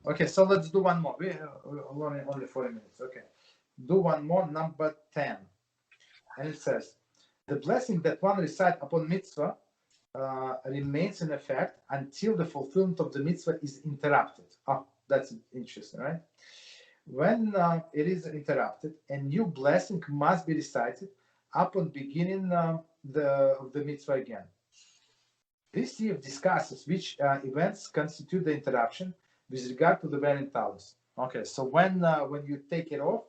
Okay, so let's do one more. We're only 40 minutes. Okay, do one more, number 10. And it says, the blessing that one recites upon mitzvah remains in effect until the fulfillment of the mitzvah is interrupted. Oh, that's interesting, right? When it is interrupted, a new blessing must be recited upon beginning the mitzvah again. This year discusses which events constitute the interruption with regard to the wearing Tallis. Okay, so when you take it off,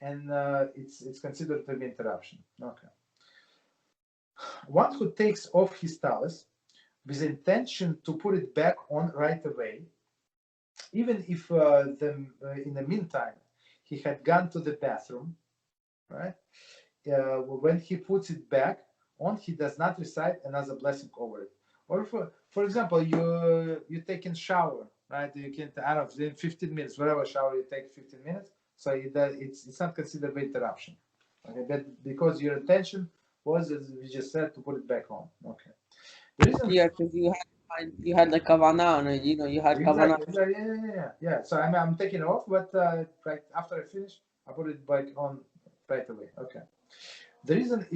and it's considered to be interruption. Okay. One who takes off his Tallis with intention to put it back on right away, even if in the meantime he had gone to the bathroom, right? When he puts it back on, he does not recite another blessing over it. Or for example, you take a shower, right? You can, I don't know, in 15 minutes, whatever shower you take, 15 minutes. So it's not considered an interruption. Okay, but because your intention was, as we just said, to put it back on. Okay. The reason, yeah, because you had like kavanah on it, you had kavanah. Yeah. So I'm taking it off, but right after I finish, I put it back on right away. Okay. The reason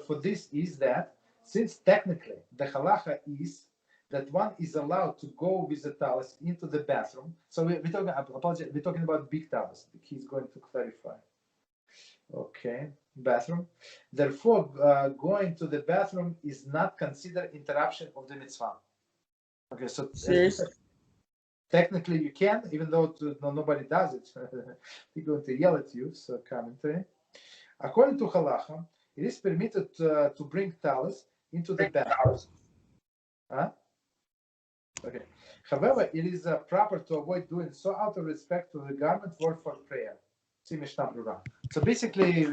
for this is that since technically the halacha is that one is allowed to go with the Tallis into the bathroom. So we're talking about big Tallis. He's going to clarify. Okay, bathroom. Therefore, going to the bathroom is not considered interruption of the mitzvah. Okay, so technically you can, even though nobody does it. They're going to yell at you. So commentary. According to halacha, it is permitted to bring Tallis into the bathroom. Huh? Okay. However, it is proper to avoid doing so out of respect to the garment worn for prayer. See Mishnah Brura. So basically,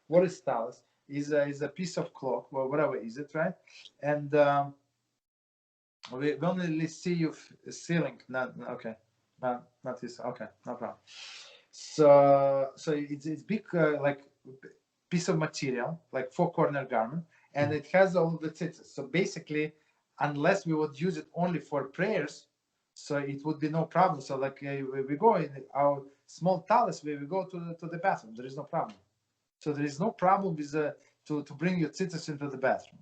what is Tallis? Is a piece of cloth, or whatever is it, right? And we only see you ceiling. Not this. Okay, no problem. So it's big, like piece of material, like 4-corner garment, and it has all of the tzitzis. So basically, unless we would use it only for prayers, so it would be no problem. So like we go in our small Tallis, where we go to the bathroom, there is no problem. So there is no problem with to bring your tzitzis into the bathroom,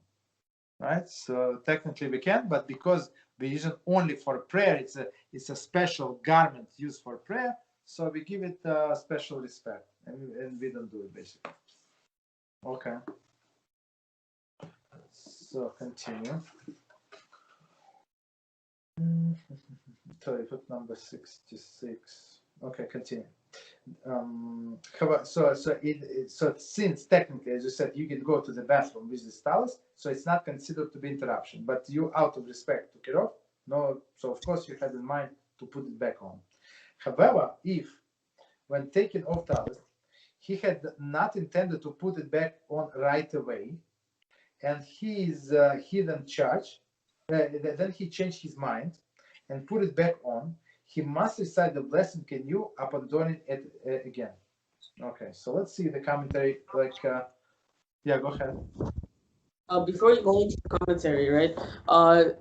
right? So technically we can, but because we use it only for prayer, it's a special garment used for prayer. So we give it special respect, and we don't do it basically. Okay. So continue. Sorry, put number 66. Okay, continue. So since technically, as you said, you can go to the bathroom with the Tallis, so it's not considered to be interruption. But you, out of respect, took it off. No, so of course you had in mind to put it back on. However, if when taking off Tallis, he had not intended to put it back on right away, and he is hidden charge, then he changed his mind and put it back on, he must recite the blessing anew upon doing it again. Okay, so let's see the commentary. Like, yeah, go ahead. Before you go into the commentary, right?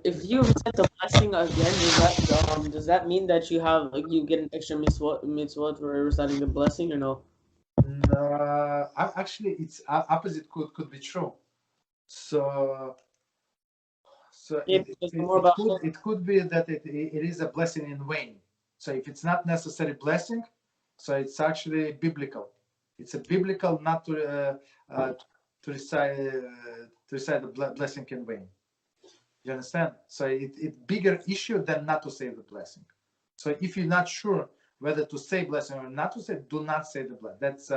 If you recite the blessing again, does that mean that you have you get an extra mitzvot for reciting the blessing, or no? No, actually, it's opposite could be true. So Yeah, it could be that it is a blessing in vain. So if it's not necessary blessing, so it's actually biblical. It's a biblical not to recite the blessing in vain. You understand? So it's bigger issue than not to say the blessing. So if you're not sure whether to say blessing or not to say, do not say the blessing. That's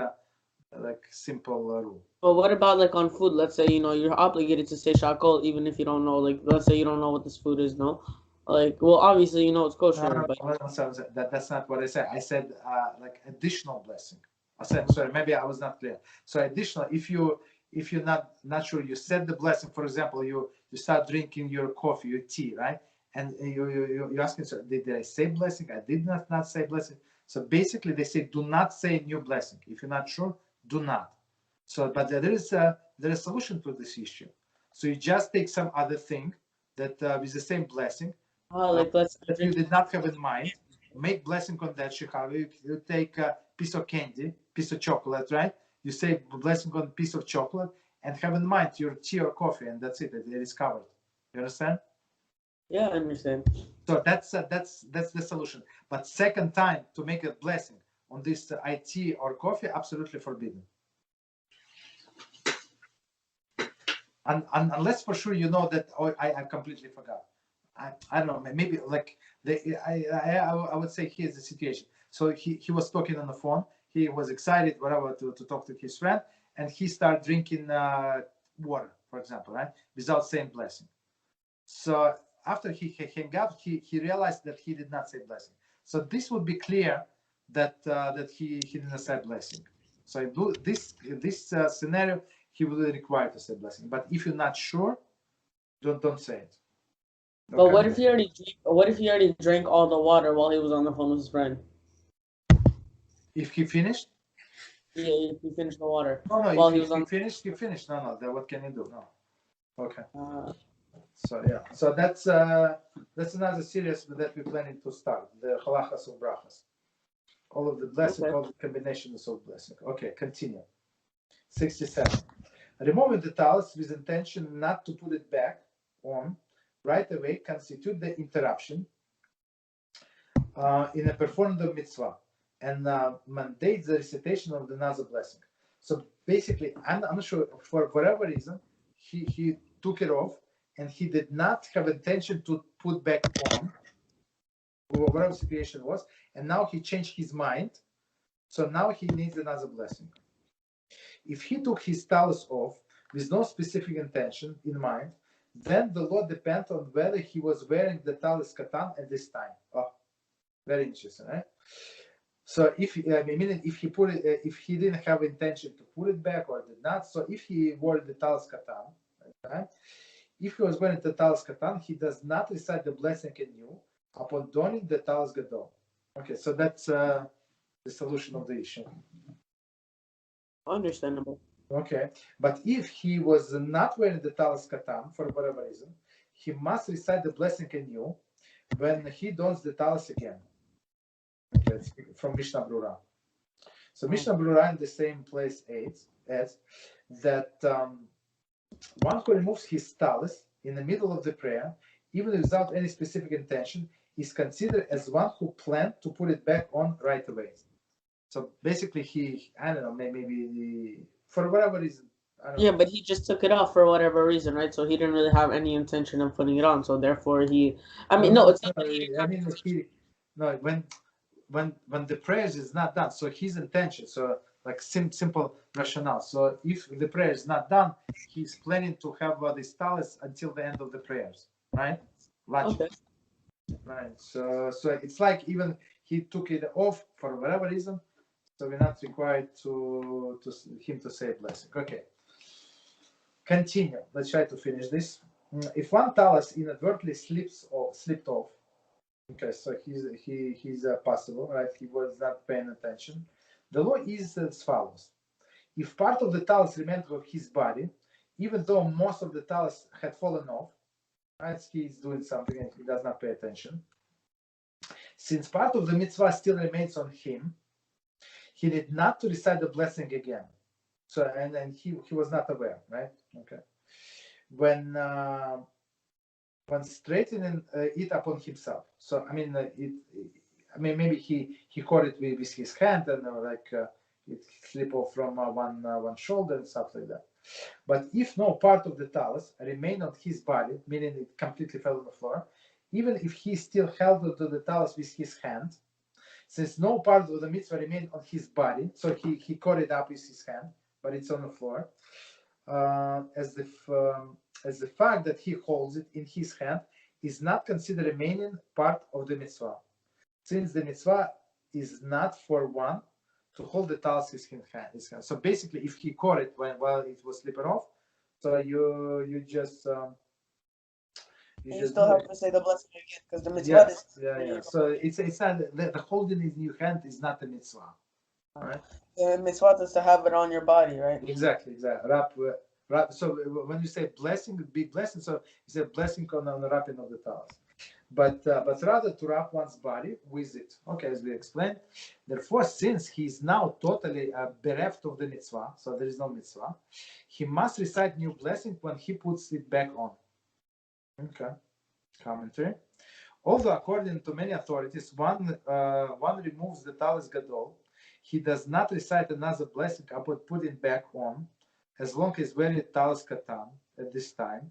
like simple rule. But what about like on food? Let's say you're obligated to say shakol even if you don't know. Like let's say you don't know what this food is. No, like well obviously it's kosher. But that's not what I said. I said like additional blessing. I said sorry, maybe I was not clear. So additional, if you're not sure, you said the blessing. For example, you start drinking your coffee, your tea, right? And you're asking, so did I say blessing? I did not say blessing. So basically, they say do not say new blessing. If you're not sure, do not. So, but there is a solution to this issue. So you just take some other thing that with the same blessing, Like let's that you did not have in mind. Make blessing on that shikha. You take a piece of candy, piece of chocolate, right? You say blessing on a piece of chocolate and have in mind your tea or coffee, and that's it. It is covered. You understand? Yeah, I understand. So that's the solution. But second time to make a blessing on this tea or coffee, absolutely forbidden. And unless for sure you know that I completely forgot. I don't know, maybe like I would say here's the situation. So he was talking on the phone. He was excited, whatever, to talk to his friend, and he started drinking water, for example, right, without saying blessing. So after he hung up, he realized that he did not say blessing. So this would be clear that that he didn't say blessing. So this scenario, he will be required to say blessing. But if you're not sure, don't say it. But what if he already drank all the water while he was on the phone with his friend? If he finished? Yeah, if he finished the water. No, while if he was he on. finished, he finished. No, then what can you do? No. Okay. So yeah. So that's another series that we're planning to start. The Halachos of Brachas. All of the blessing, all the combinations of blessing. Okay, continue. 67. Removing the tallis with intention not to put it back on right away constitute the interruption in a performance of mitzvah and mandates the recitation of the another blessing. So basically, I'm not sure, for whatever reason, he took it off and he did not have intention to put back on, whatever the situation was, and now he changed his mind. So now he needs another blessing. If he took his tallis off with no specific intention in mind, then the law depends on whether he was wearing the tallis katan at this time. Oh, very interesting, right? So if meaning if he put it, if he didn't have intention to put it back or did not, so if he wore the tallis katan, right? If he was wearing the tallis katan, he does not recite the blessing anew upon donning the tallis gadol. Okay, so that's the solution of the issue. Understandable. Okay, but if he was not wearing the tallis katan for whatever reason, he must recite the blessing anew when he dons the tallis again. Okay, it's from Mishnah Brura. So Mishnah Brura in the same place adds that one who removes his tallis in the middle of the prayer, even without any specific intention, is considered as one who planned to put it back on right away. So basically, I don't know, maybe for whatever reason. Yeah, but he just took it off for whatever reason, right? So he didn't really have any intention of putting it on. So therefore, it's not that he didn't have intention. When the prayer is not done, so his intention, so like simple rationale. So if the prayer is not done, he's planning to have this tallis until the end of the prayers, right? Logic. Okay. Right. So it's like even he took it off for whatever reason, so we're not required to him to say a blessing. Okay. Continue. Let's try to finish this. If one tallis inadvertently slipped off, okay, so he's possible, right? He was not paying attention. The law is as follows: if part of the tallis remained of his body, even though most of the tallis had fallen off, right? He's doing something and he does not pay attention. Since part of the mitzvah still remains on him, he need not to recite the blessing again. So and he was not aware, right? Okay. When straightening it upon himself. So maybe he caught it with his hand and it slip off from one shoulder and stuff like that. But if no part of the tallis remained on his body, meaning it completely fell on the floor, even if he still held onto the tallis with his hand, since no part of the mitzvah remained on his body, so he caught it up with his hand, but it's on the floor, as the fact that he holds it in his hand is not considered remaining part of the mitzvah, since the mitzvah is not for one to hold the tallis in his hand. So basically, if he caught it while it was slipping off, so you just you still have to say the blessing again because the mitzvah is. Yeah. So it's not the holding in your hand is not the mitzvah, right? The mitzvah is to have it on your body, right? Exactly. So when you say blessing, big blessing, so it's a blessing on the wrapping of the tallis. but rather to wrap one's body with it. Okay, as we explained. Therefore, since he is now totally bereft of the mitzvah, so there is no mitzvah, he must recite new blessing when he puts it back on. Okay, commentary. Although according to many authorities, one removes the Tallis Gadol, he does not recite another blessing upon putting back on, as long as wearing Tallis Katan at this time.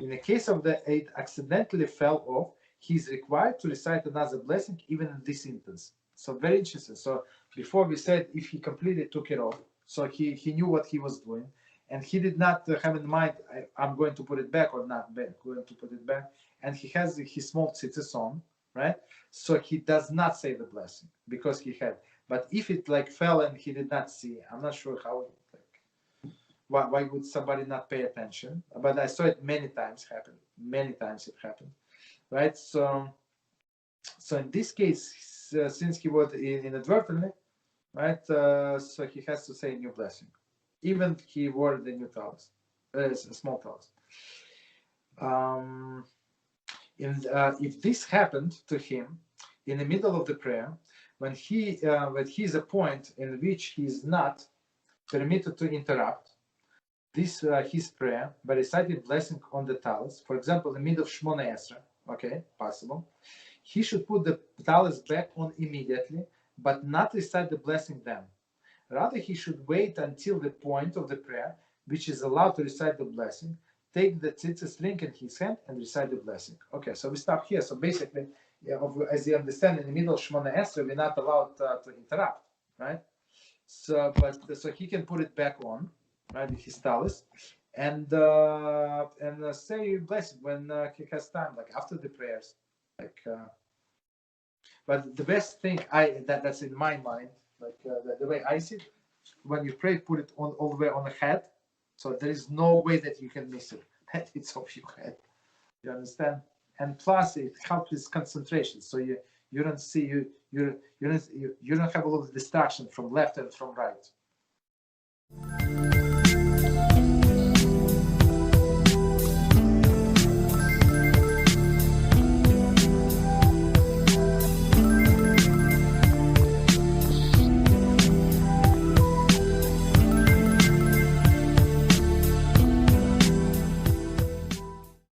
In the case of the it accidentally fell off, he is required to recite another blessing even in this instance. So very interesting. So before we said if he completely took it off, so he knew what he was doing, and he did not have in mind, I'm going to put it back or not going to put it back, and he has his small tzitzis on, right? So he does not say the blessing because he had. But if it like fell and he did not see, I'm not sure how. Why would somebody not pay attention? But I saw it many times happen. Many times it happened, right? So in this case, since he was inadvertently, right? So he has to say a new blessing, even he wore the new tallis, small tallis. If this happened to him in the middle of the prayer, when he is a point in which he is not permitted to interrupt this his prayer by reciting blessing on the tallis, for example, in the middle of Shmona Esrei, okay, possible, he should put the tallis back on immediately, but not recite the blessing then. Rather, he should wait until the point of the prayer, which is allowed to recite the blessing, take the tzitzis ring in his hand and recite the blessing. Okay, so we stop here. So basically, as you understand, in the middle of Shmona Esrei, we're not allowed to interrupt, right? So he can put it back on, right, with his tallis, and say blessing when he has time, like after the prayers, like. But the best thing that's in my mind, like the way I see it, when you pray, put it on all the way on the head, so there is no way that you can miss it. That it's off your head. You understand? And plus, it helps with concentration, so you don't see you don't have a lot of distraction from left and from right.